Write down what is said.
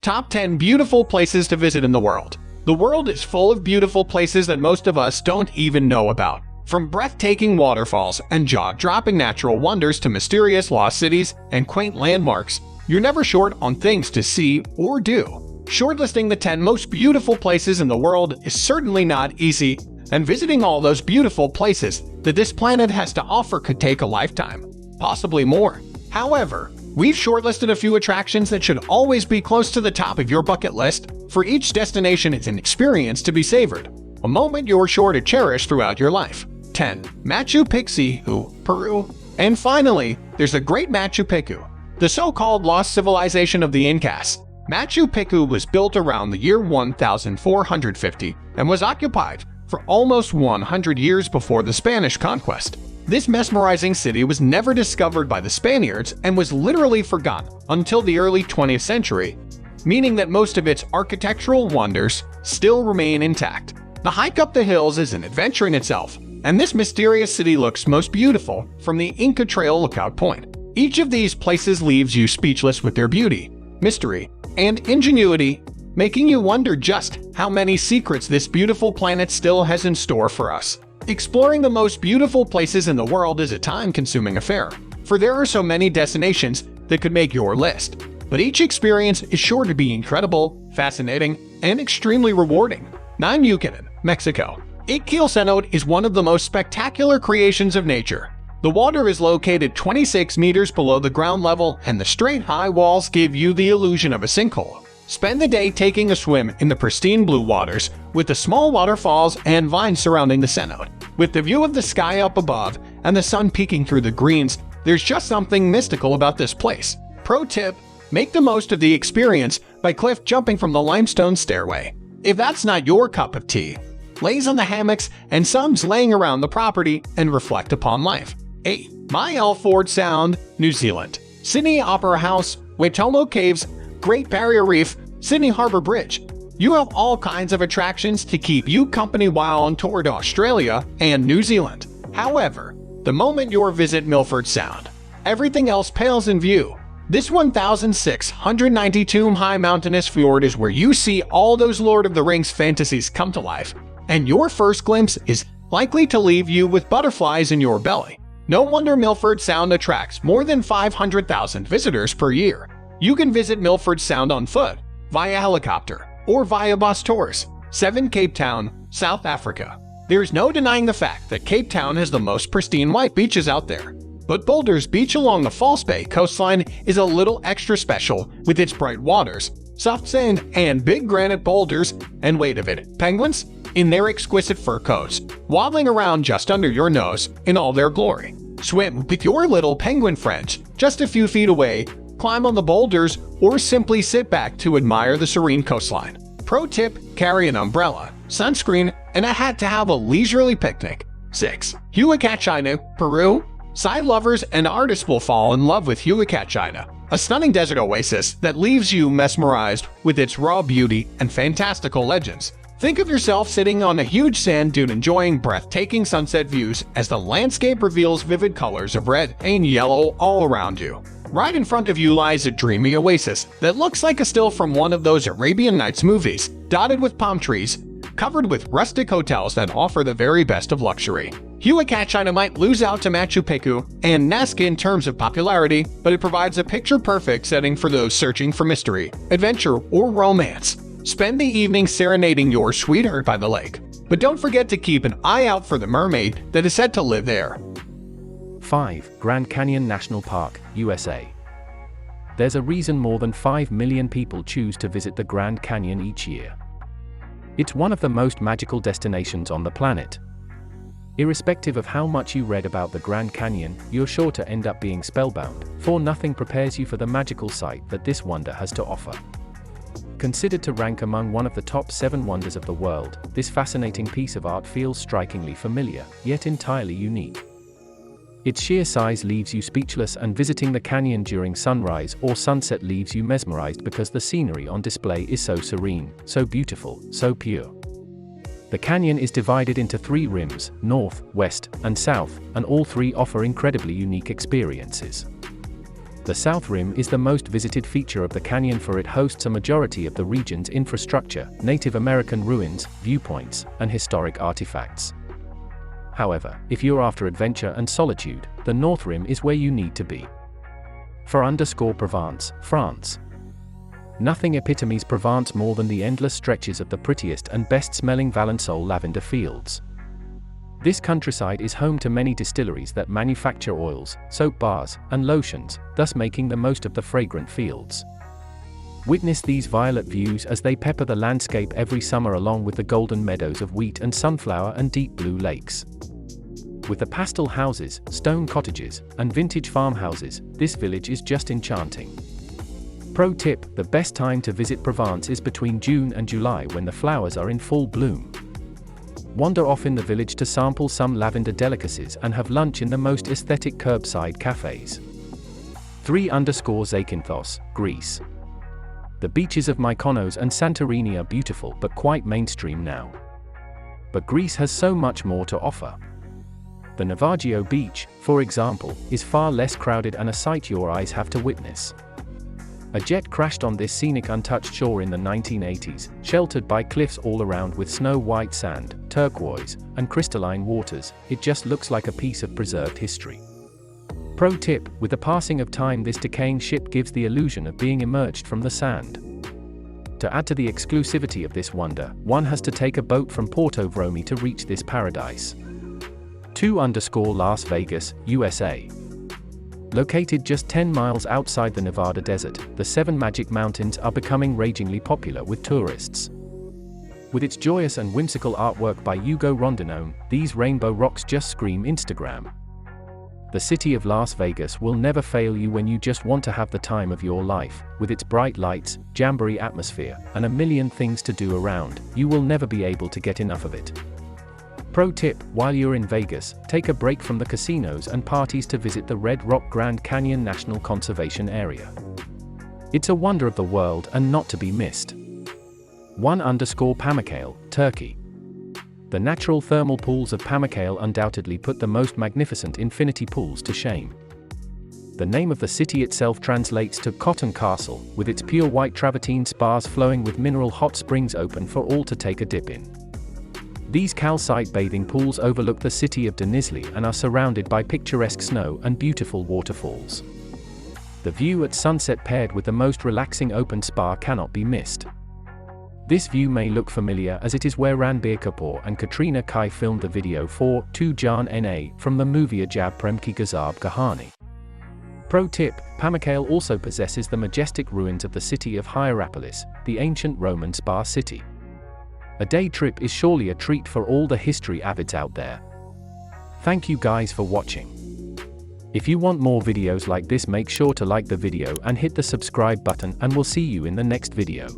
Top 10 Beautiful Places to Visit in the World. The world is full of beautiful places that most of us don't even know about. From breathtaking waterfalls and jaw-dropping natural wonders to mysterious lost cities and quaint landmarks, you're never short on things to see or do. Shortlisting the 10 most beautiful places in the world is certainly not easy, and visiting all those beautiful places that this planet has to offer could take a lifetime, possibly more. However, we've shortlisted a few attractions that should always be close to the top of your bucket list. For each destination, it's an experience to be savored, a moment you're sure to cherish throughout your life. 10. Machu Picchu, Peru. And finally, there's the Great Machu Picchu, the so-called lost civilization of the Incas. Machu Picchu was built around the year 1450 and was occupied for almost 100 years before the Spanish conquest. This mesmerizing city was never discovered by the Spaniards and was literally forgotten until the early 20th century, meaning that most of its architectural wonders still remain intact. The hike up the hills is an adventure in itself, and this mysterious city looks most beautiful from the Inca Trail lookout point. Each of these places leaves you speechless with their beauty, mystery, and ingenuity, making you wonder just how many secrets this beautiful planet still has in store for us. Exploring the most beautiful places in the world is a time-consuming affair, for there are so many destinations that could make your list. But each experience is sure to be incredible, fascinating, and extremely rewarding. 9. Yucatan, Mexico. Kyocenot is one of the most spectacular creations of nature. The water is located 26 meters below the ground level, and the straight high walls give you the illusion of a sinkhole. Spend the day taking a swim in the pristine blue waters, with the small waterfalls and vines surrounding the cenote. With the view of the sky up above and the sun peeking through the greens, there's just something mystical about this place. Pro tip: make the most of the experience by cliff jumping from the limestone stairway. If that's not your cup of tea, laze on the hammocks and sun's laying around the property and reflect upon life. 8. MILFORD Sound, New Zealand. Sydney Opera House, Waitomo Caves, Great Barrier Reef, Sydney Harbour Bridge. You have all kinds of attractions to keep you company while on tour to Australia and New Zealand. However, the moment you visit Milford Sound, everything else pales in view. This 1,692 high mountainous fjord is where you see all those Lord of the Rings fantasies come to life, and your first glimpse is likely to leave you with butterflies in your belly. No wonder Milford Sound attracts more than 500,000 visitors per year. You can visit Milford Sound on foot, via helicopter, or via bus tours. 7. Cape Town, South Africa. There's no denying the fact that Cape Town has the most pristine white beaches out there. But Boulder's Beach along the False Bay coastline is a little extra special with its bright waters, soft sand, and big granite boulders, and wait a minute, penguins? In their exquisite fur coats, waddling around just under your nose in all their glory. Swim with your little penguin friends just a few feet away, climb on the boulders, or simply sit back to admire the serene coastline. Pro tip: carry an umbrella, sunscreen, and a hat to have a leisurely picnic. 6. YUCATAN, Peru. Side lovers and artists will fall in love with YUCATAN, a stunning desert oasis that leaves you mesmerized with its raw beauty and fantastical legends. Think of yourself sitting on a huge sand dune enjoying breathtaking sunset views as the landscape reveals vivid colors of red and yellow all around you. Right in front of you lies a dreamy oasis that looks like a still from one of those Arabian Nights movies, dotted with palm trees, covered with rustic hotels that offer the very best of luxury. YUCATAN might lose out to Machu Picchu and Nazca in terms of popularity, but it provides a picture-perfect setting for those searching for mystery, adventure, or romance. Spend the evening serenading your sweetheart by the lake. But don't forget to keep an eye out for the mermaid that is said to live there. 5. Grand Canyon National Park, USA. There's a reason more than 5 million people choose to visit the Grand Canyon each year. It's one of the most magical destinations on the planet. Irrespective of how much you read about the Grand Canyon, you're sure to end up being spellbound, for nothing prepares you for the magical sight that this wonder has to offer. Considered to rank among one of the top 7 wonders of the world, this fascinating piece of art feels strikingly familiar, yet entirely unique. Its sheer size leaves you speechless, and visiting the canyon during sunrise or sunset leaves you mesmerized because the scenery on display is so serene, so beautiful, so pure. The canyon is divided into 3 rims, north, west, and south, and all 3 offer incredibly unique experiences. The South Rim is the most visited feature of the canyon, for it hosts a majority of the region's infrastructure, Native American ruins, viewpoints, and historic artifacts. However, if you're after adventure and solitude, the North Rim is where you need to be. For Provence, France. Nothing epitomes Provence more than the endless stretches of the prettiest and best-smelling Valensole lavender fields. This countryside is home to many distilleries that manufacture oils, soap bars, and lotions, thus making the most of the fragrant fields. Witness these violet views as they pepper the landscape every summer, along with the golden meadows of wheat and sunflower and deep blue lakes. With the pastel houses, stone cottages, and vintage farmhouses, this village is just enchanting. Pro tip: the best time to visit Provence is between June and July, when the flowers are in full bloom. Wander off in the village to sample some lavender delicacies and have lunch in the most aesthetic curbside cafes. 3_ZAKYNTHOS, Greece. The beaches of Mykonos and Santorini are beautiful but quite mainstream now. But Greece has so much more to offer. The Navajo beach, for example, is far less crowded and a sight your eyes have to witness. A jet crashed on this scenic untouched shore in the 1980s, sheltered by cliffs all around with snow-white sand, turquoise, and crystalline waters. It just looks like a piece of preserved history. Pro tip: with the passing of time, this decaying ship gives the illusion of being emerged from the sand. To add to the exclusivity of this wonder, one has to take a boat from Porto Vrome to reach this paradise. 2_Las Vegas, USA. Located just 10 miles outside the Nevada desert, the Seven Magic Mountains are becoming ragingly popular with tourists. With its joyous and whimsical artwork by Hugo Rondinone, these rainbow rocks just scream Instagram. The city of Las Vegas will never fail you when you just want to have the time of your life. With its bright lights, jamboree atmosphere, and a million things to do around, you will never be able to get enough of it. Pro tip: while you're in Vegas, take a break from the casinos and parties to visit the Red Rock Grand Canyon National Conservation Area. It's a wonder of the world and not to be missed. 1_PAMUKKALE, Turkey. The natural thermal pools of Pamukkale undoubtedly put the most magnificent infinity pools to shame. The name of the city itself translates to Cotton Castle, with its pure white travertine spas flowing with mineral hot springs open for all to take a dip in. These calcite bathing pools overlook the city of Denizli and are surrounded by picturesque snow and beautiful waterfalls. The view at sunset paired with the most relaxing open spa cannot be missed. This view may look familiar as it is where Ranbir Kapoor and Katrina Kaif filmed the video for Tu Jaan Na from the movie Ajab Prem Ki Gazab Kahani. Pro tip: Pamukkale also possesses the majestic ruins of the city of Hierapolis, the ancient Roman spa city. A day trip is surely a treat for all the history avids out there. Thank you guys for watching. If you want more videos like this, make sure to like the video and hit the subscribe button, and we'll see you in the next video.